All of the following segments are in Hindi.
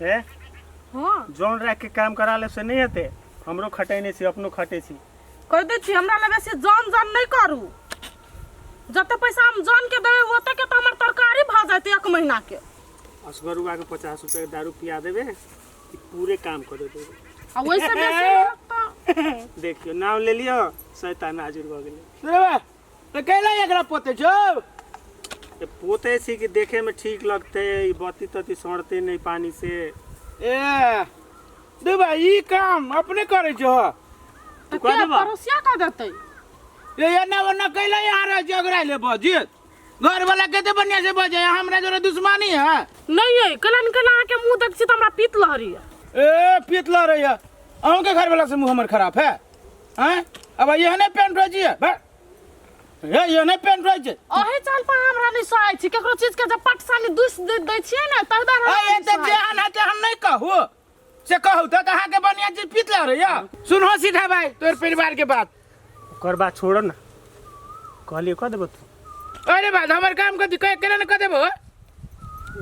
ए हां जोन रख के काम करा ले से नहीं हेते हमरो खटे नहीं छी अपनो खटे छी कह दे छी हमरा लगे से जान नहीं करू जते पैसा हम जान के देबे ओते के त हमर तरकारी भ जाते 1 महीना के असगरुआ के 50 रुपया दारू पिया देबे पूरे काम कर देबे आ वैसे बेसी देखियो नाम ले लियो शैतान हाजिर भ गेले रे बा तो कैला एकरा पोते छौ ये पोते छी कि देखे में ठीक लगते ई बत्ती तती सड़ते नहीं पानी से ए दे भाई ई काम अपने करे छौ तू कह देबा परोसिया का देते ये ना कैला यहाँ रह जगरा ले बजित घर वाला कहते बढ़िया से बजे हमरा जोरे दुश्मनी है नहीं है कलन कला के मुंह देख छी त हमरा पीत लहरी ए पीतला रे या अहूं के घर वाला से मुंह हमर खराब है हैं अब ये नहीं पेंट हो जी है ये नहीं पेंट हो जी ओहे चल पा हमरा नहीं सहाय छी केकरो चीज के जब पटसानी दुस दे छिए ना तहदार ए ते जान है हम नहीं कहू से कहू तो कहां के बढ़िया चीज पीतला रे या सुनो सीधा भाई तोर परिवार के बात कर बात छोड़ ना कहलियो कह देबो तू अरे बात हमर काम कर केना न कर देबो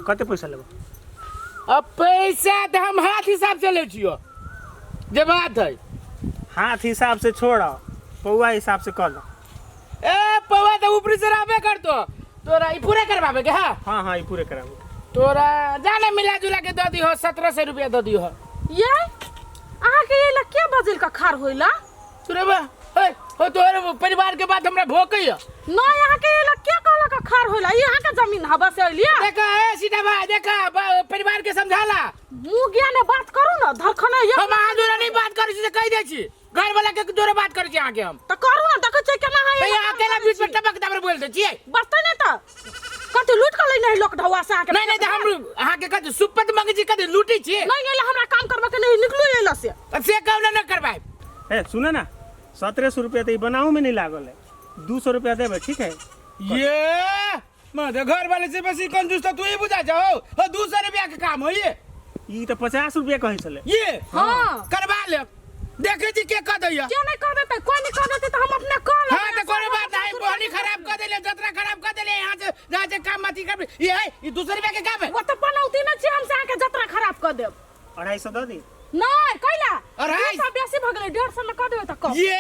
कते पैसा लेबो अब पैसा तो हम हाथ हिसाब से ले छियो जे बात है हाथ हिसाब से छोड़ा पौवा हिसाब से कर लो ए पवा तो ऊपरी से रहबे करतो तोरा ई पूरा करवाबे के हां हां ई पूरे कराबो तोरा जाने मिला जुला के दे दी हो 1700 रुपया दे दी हो ये आहा के ये लक्के बजल का खार होइला सुरे बा हो तोरे परिवार के बात हमरा भोकइयो न यहाँ के ये लक्के कहला का खार होइला यहाँ के जमीन हवा से लिया देखा ए सीधा बा देखा परिवार के समझाला मुंह गया ने बात करू ना धरखने ये हम आदुरा नहीं बात करै छी कह दे छी घर वाला के दोरे बात करै छी आके हम त करू ना देखे छै केना है ए अकेला बीच में टपक दबर बोल दे छी बसते नहीं त कते लूट के ले नहीं लोक ढवा से आके नहीं तो हम आके कते सुपत मंगे छी कते लूटी छी नहीं नहीं हमरा काम करबे के नहीं निकलू एला से कौन न करबाई ए सुना ना 1700 रुपया तो बनाऊ में नहीं लागल है 200 रुपया देबे ठीक है ये मत घर वाले से बेसी कंजूस तो तू ही बुझा जाओ हो 200 रुपया के काम हो ये ई तो 50 रुपया कहि चले ये हां करवा ले देखे जी के कह दैया क्यों नहीं कर देते कोई नहीं कर देते तो हम अपने कर हां तो कोई बात नहीं पानी खराब कर देले जतरा खराब कर देले यहां से जहां से काम मती कर ये है ये 200 रुपया के काम है वो तो पनौती न छी हमसे आके जतरा खराब कर देब 250 दे दी नहीं कैला अरे सब बेसी भ गेलै 150 में कर देबे त कम ये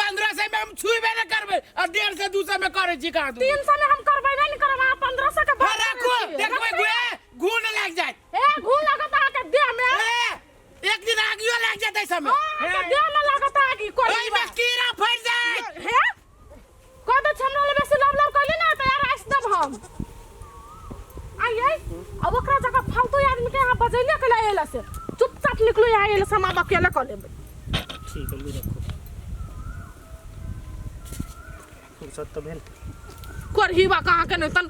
1500 में हम छुईबे न करबे और 150 से 200 में करे छी का तू 300 में हम करबै नहीं करब आ 1500 के हां रखो देखबै घून लग जाए ए घून लागत आके देह में एक दिन आगियो लग जाते समय हां देह में लागत आगी कोई ओई में कीड़ा फट जाए हे को तो हमरा ले बेसी लव कहली ना त यार आइस दब हम आइए अब ओकरा जगह फालतू आदमी के यहां बजैले के लायला से चुपचाप निकलो यहां एले समा अकेले कर लेबै ठीक है ली रखो फुर्सत तो भेल करहीबा कहां के नहीं तन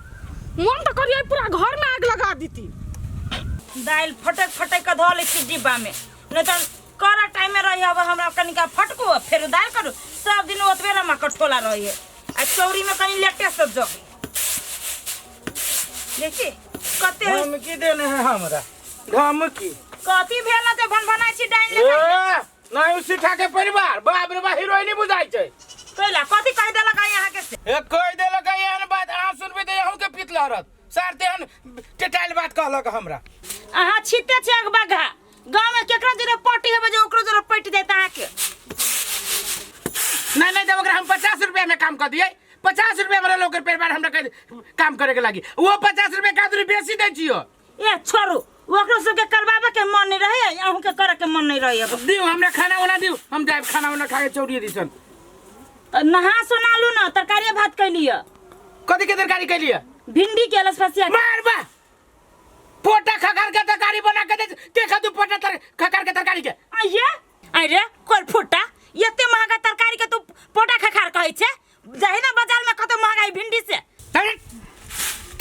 मन तो करिए पूरा घर में आग लगा दीती दाल फटक फटक के धो ले छी डिब्बा में नहीं तो करा टाइम में रही अब हमरा कनिका फटको फिर दाल करू सब दिन ओतबे रमा कठोला रही है आ चौरी में कनी लेटे सब जो देखी कते हम की देने है हमरा हम की कथी भेल न ते भनभनाई छी डाइन ले नहीं उसी ठाके परिवार बाप रे बा हीरोइनी बुझाई छै कइला कथी कह देला का यहाँ के से ए कोई देला का एहन बात आ सुनबे त यहू के पित लहरत सारते हन टेटाइल बात कहलक हमरा अहाँ छिटे छै एक बाघा गांव में केकरा जरे पटी हेबे जो ओकरो जरे पट देता अहाँ के नहीं जब अगर हम 50 रुपया में काम कर दिए 50 रुपया वाला लोग परिवार हमरा काम करे के लागी वो 50 रुपया का दूरी बेसी दे छियो ए छोरू ओकरो सब के करवाबे के मन नहीं रहे अहू के करे के मन नहीं रहे दियो हमरा खाना वाला दियो हम जाए खाना वाला खा के चौड़िए दिसन नहा सोनालू ना तरकारी भात कैलिए कथी के तरकारी कैलिए भिंडी के लसफसिया मार बा पोटा खकार के तरकारी बना के दे के खादू पोटा खकार के तरकारी के आइए अरे कोल फुटा एते महंगा तरकारी के तू पोटा खकार कहै छै जाहि ना बाजार में कत महंगाई भिंडी से अरे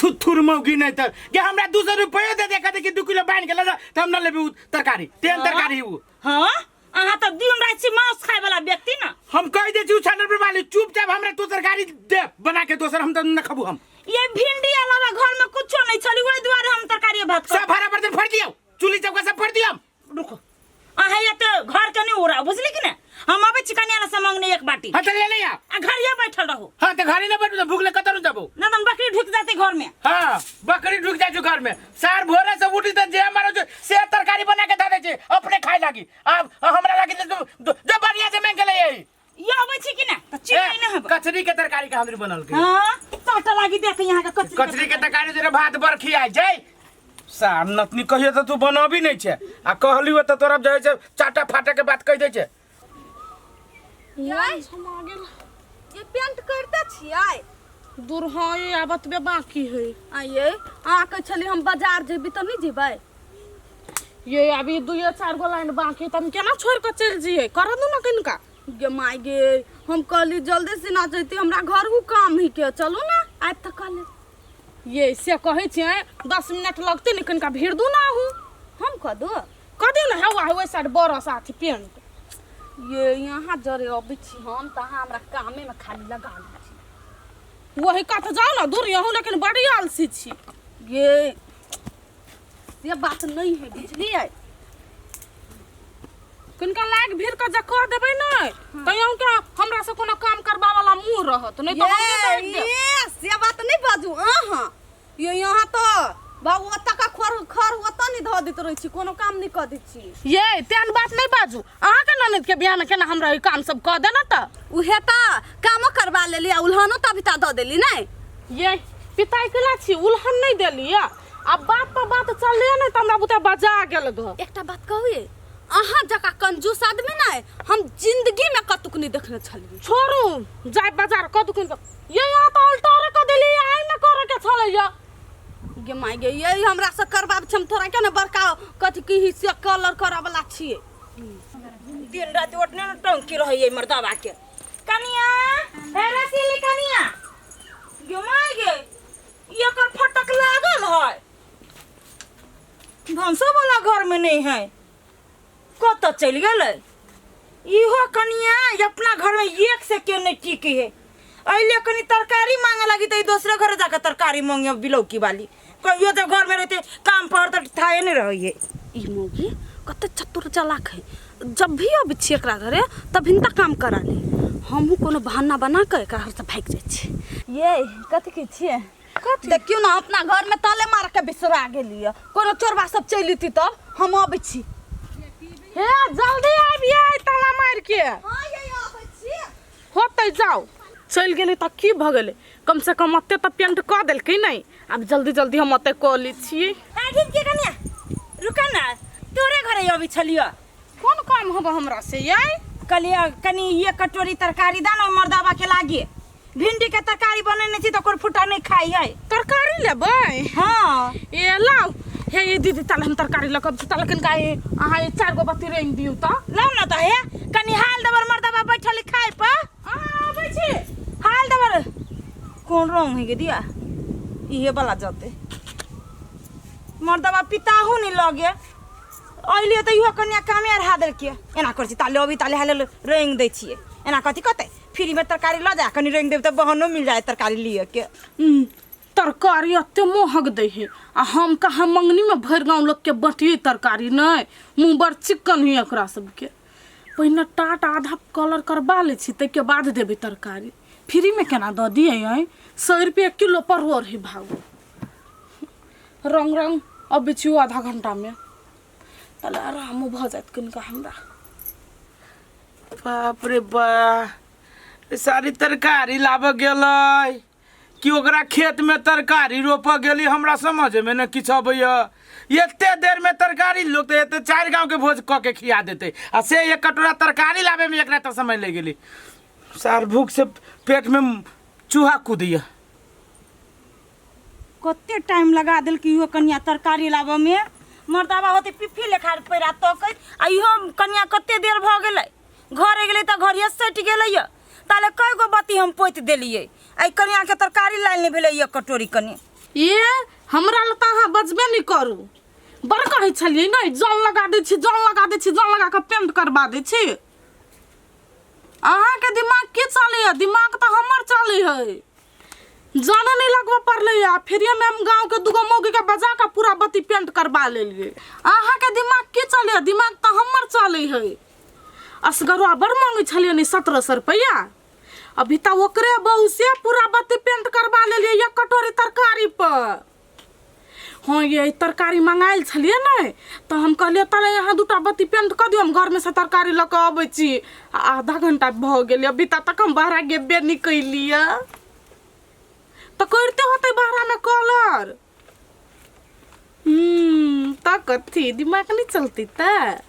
थुथुर मौगी नहीं त के हमरा 200 रुपया दे दे कदे कि 2 किलो बांध के ला त हम न लेबे तरकारी तेल तरकारी उ हां अहाँ तो दिन रात से मांस खाए वाला व्यक्ति ना हम कह दे छु चैनल पर वाले चुपचाप हमरा तो तरकारी दे बना के दोसर हम त न खबू हम ये भिंडी अलावा घर में कुछ नहीं चली ओई दुआरे हम तरकारी भात सब भरा बर्तन फड़ दियो चूल्ही चौका सब फड़ दियो रुको अहाँ ये तो घर के नहीं उड़ा बुझली कि ना हम अबे चिकनिया से मांगने एक बाटी हाँ तो ले नहीं आ घर ये बैठल रहो हाँ तो घर ही ना बैठू तो भूख ले कतर जाबो ना तो बकरी ढुक जाते घर में हाँ बकरी ढुक जाए घर में सार भोरे से उठी तो जे हमारा जो से तरकारी बना के दे दे अपने खाए लागी अब हमरा लागी जो बढ़िया से मांग के ले आई ये आबै छी कि ना त चिकन ना हबो कचरी के तरकारी का हमरी बनल के हां चाटा लागी देख यहाँ का कचरी के तरकारी जरे भात बर खियाई जाय सार नतनी कहियो तो तू बनाबी नहीं छे आ कहलियो तो तोरा जाय छे चाटा फाटा के बात कह दे छे यार हम आ गेल ये पेंट करते छियै दूर हाँ ये आबत बे बाकी है आइए आ के छली हम बाजार जेबी त नहीं जेबै ये अभी 2-4 गो लाइन बाकी तुम केना छोड़ के चल जिए कर दू ना किनका गे माय गे हम कहली जल्दी से ना जैती हमरा घर हु काम ही के चलू ना आज तक कल ये से कहै छियै 10 मिनट लगते न किनका भीड़ दू ना हूं हम कह दो कदी न हवा होय साइड बड़ा साथी पेंट ये यहाँ जरे अबै छी हम त हमरा कामे में खाली लगा लै छी वही कत जाओ ना दूर यहूं लेकिन बड़ी आलसी छी ये बात नहीं है बुझलिए किनका लाग भीड़ के जा कह देबै नै त यहूं के हमरा से कोनो काम करबा वाला मुंह रहत नै त हम नहीं देख दे ये से बात नहीं बाजू हां ये यहाँ तो बाबू ओता का खर ओता नहीं ध देत रही छी कोनो काम नहीं क दै छी ये तेन बात नहीं बाजू अहाँ के ननद के बियाह में केना हमरा ई काम सब कह देना त उहे त कामो करबा लेली आ उल्हनो त बिता द देली नहीं ये पिताई केला छी उल्हन नहीं देली अब बात पर बात चलले नै त हमरा बुते बजा गेल ग एकटा बात कहू अहाँ जका कंजूस आदमी ना हम जिंदगी में कतुक नहीं देखने छलिए छोड़ू जाय बाजार कदू किन ये यहाँ तो अल्टर क देली आई न करे के छले गे माय गे यही हमरा से करबाब छम तोरा के न बड़का कथि की हिस्सा कलर करा वाला छिए दिन रात ओटने न टंकी रहै मर्दावा के कनिया हे रसीली कनिया गे माय गे ये कर फटक लागल है भंसो वाला घर में नहीं है कत चल गेलै इहो कनिया अपना घर में एक से के नहीं टिकी है अइले कनी तरकारी मांगे लगी त दूसरे घर जाकर तरकारी मांगे बिलौकी वाली कहियो तो घर में रहते काम पर त थाए नहीं रही है ई मोगी कते चतुर चालाक है जब भी अब छी एकरा घरे तब हिनका काम करा ले हमहु कोनो बहाना बना के एकरा घर से भाग जाय छी ये कथि की छिए देखियो ना अपना घर में ताले मार के बिसरा गेलिए कोनो चोरबा सब चलिती तब हम आबै छी हे जल्दी आबिए ताला मार के हां ये आबै छी होतै जाओ चल गेले त की भ गेले कम से कम अत्ते त पेंट क देलकै नहीं अब जल्दी जल्दी हम अत्ते क ली छी ठीक के कनिया रुका ना तोरे घरे अभी छलियो कौन काम होबा हमरा से याई कलिया कनी ये कटोरी तरकारी दाना मर्दावा के लागे भिंडी के तरकारी बनेने छी त कोर फुटा नहीं खाई है तरकारी लेबै हां ए लाओ हे ये दीदी ताले हम तरकारी लकब छी ताले कन काहे अहाँ 4 गो बत्ती रेंग दियौ त लाउ न त हे कनी हाल दबर मर्दावा बैठल खाए प आबै छी हाल दबर कौन रंग है के दिया इहे वाला जते मर्दावा पिताहु नहीं लगे अइले त इहो कन्या कामे आर हादर के एना कर छी ताले अभी ताले हाल रेंग दै छिए एना कथि कते फ्री में तरकारी ल जा कनी रेंग देब त बहनो मिल जाए तरकारी लिए के तरकारी अत्ते महग दै है आ हम कहा मंगनी में भर गांव लोग के बटिए तरकारी नहीं मुंह बड़ चिकन ही एकरा सबके पहिने टाट आधा कलर करबा ले छी तै के बाद देबे तरकारी फ्री में केना द दिए 100 रुपया किलो परवर है भाव रंग रंग अब बेचियो आधा घंटा में तले आराम भ जात किनका हमरा बाप रे बा सारी तरकारी लाब गेलै कि ओकरा खेत में तरकारी रोप गेली हमरा समझ में न किछ अबैया एते देर में तरकारी लोग तो एते 4 गांव के भोज क के खिया देते आ से एक कटोरा तरकारी लावे में एकरा त समय ले गेली सार भूख से पेट में चूहा कूदिया कते टाइम लगा देल कि इहो कन्या तरकारी लाबे में मर्दावा होते पिफी लेखा पैरा तकै आ इहो कन्या कते देर भ गेलै घरे गेलै त घरिया सट गेलै ताले कई गो बत्ती हम पोत देलिए आई कन्या के तरकारी लाइन नहीं भेलै एक कटोरी कनी ये हमरा ल त अहाँ बजबे नहीं करू बड़ कहै छलिए नहीं जल लगा दै छी जल लगा दै छी जल लगा के पेंट करबा दै छी अहाँ के दिमाग के चले है दिमाग त हमर चले है जाने नहीं लगवा पड़ले या फिर ये हम गांव के दुगो मोगी के बजा के पूरा बत्ती पेंट करबा लेलिए अहाँ के दिमाग के चले है दिमाग त हमर चले है असगरवा बड़ मांगे छलिए नी 1700 रुपया। अभी तक ओकरे बहू से पूरा बत्ती पेंट करवा लेलिए एक कटोरी तरकारी पर। हाँ ये तरकारी मंगाइल छलिए ना तो हम कहलिए तले यहाँ 2टा बत्ती पेंट कर दियो, हम घर में से तरकारी लके अबै छी। आधा घंटा भ गेल, अभी तक हम बाहर गेबे नहीं कैलिए। तो करते होते बाहर में कलर त कथी दिमाग नहीं चलती त।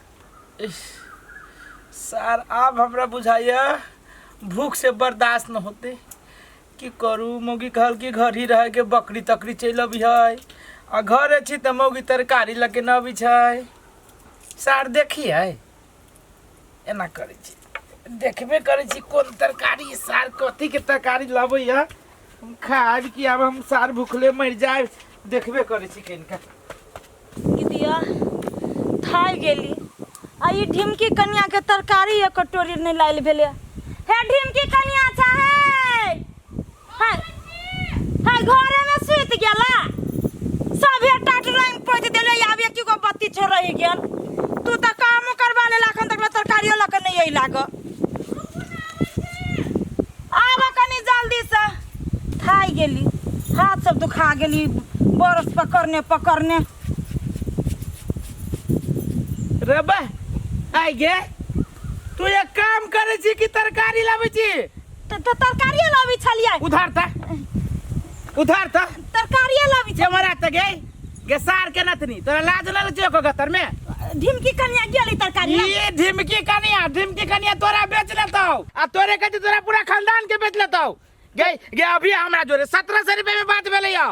सर अब हमरा बुझाइए भूख से बर्दाश्त न होते। की करू, मौगी कहल कि घर ही रह के बकरी तकरी चल अभी है आ घर अच्छी तो मौगी तरकारी लगे न अभी है। सर देखिए एना करे छी, देखबे करे छी कौन तरकारी सार कथी के तरकारी लाबै है हम खाब कि अब हम सार भूखले मर जाए। देखबे करे छी कनिका दीदिया थाई गेली आ ई ढिमकी कन्या के तरकारी एक कटोरी नहीं लाइल भेले। हे ढिमकी कन्या चाहे हाय हाय घरे में सुत गेला सब हे टाट रंग पोत देले आब एक को बत्ती छोड़ रही गेल। तू त काम करवा ले अखन तक तरकारियो लक नहीं आई लाग। आब कनी जल्दी से थाई गेली, हाथ सब दुखा गेली बरस पकड़ने। रे बा आई गे, तू एक काम करे छी कि तरकारी लाबै छी? तो तरकारी लाबी छलिए। उधार था तरकारी लाबी जे मरा त गे सार के नतनी तोरा लाज न लगे को गतर में। ढिमकी कन्या गेली तरकारी ये ढिमकी कन्या तोरा बेच लेतौ आ तोरे कथी तोरा पूरा खानदान के बेच लेतौ। गे अभी हमरा जोरे 1700 रुपए में बात भेलै या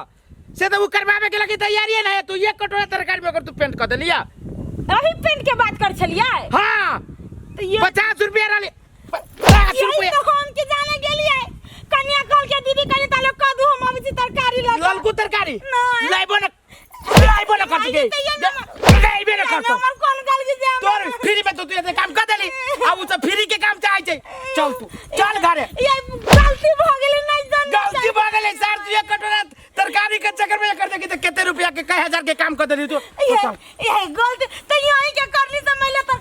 से तो उ करवावे के लगी तैयारी है ना। तू एक कटोरा तरकारी में अगर तू पेंट कर देलिया अभी पेंट के बात कर छलिए। हां तो ये 50 रुपया रहले 50 रुपया तो हम के जाने गेलिए। कन्या कल के दीदी कनी ताले क दू हम अभी तरकारी ला ललकू तरकारी नहीं। लाइबो न कर के लाइबे न कर हमर कौन गल के जाम तोर फ्री में तो तू ऐसे काम कर देली अब उ सब फ्री के काम चाहे छै। चल तू चल घरे। ये गलती भ गेली नहीं जान गलती भ गेलै सर। तू एक कटोरा तरकारी के चक्कर में कर दे कि कितने रुपया के कई हजार के काम कर देली तू। ये गलती तो यही के करनी से मैले तो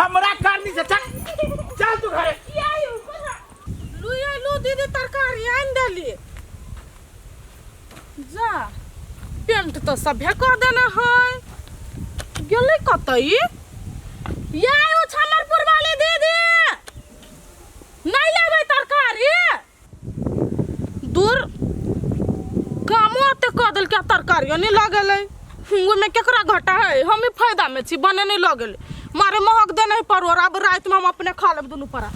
हमरा करनी से चल तू घरे। लू दीदी तरकारी आन देली जा पेंट तो सभे कर देना है। गेले कतई ये छमरपुर वाली दीदी नहीं लेबै तरकारी दूर कामो ते क देल के तरकारी नहीं लगेले। में केकरा घाटा है, हम ही फायदा में छी बने नहीं लगेले। मारे महक दे नहीं पड़ो अब रात में हम अपने खा लेब दुनू परा।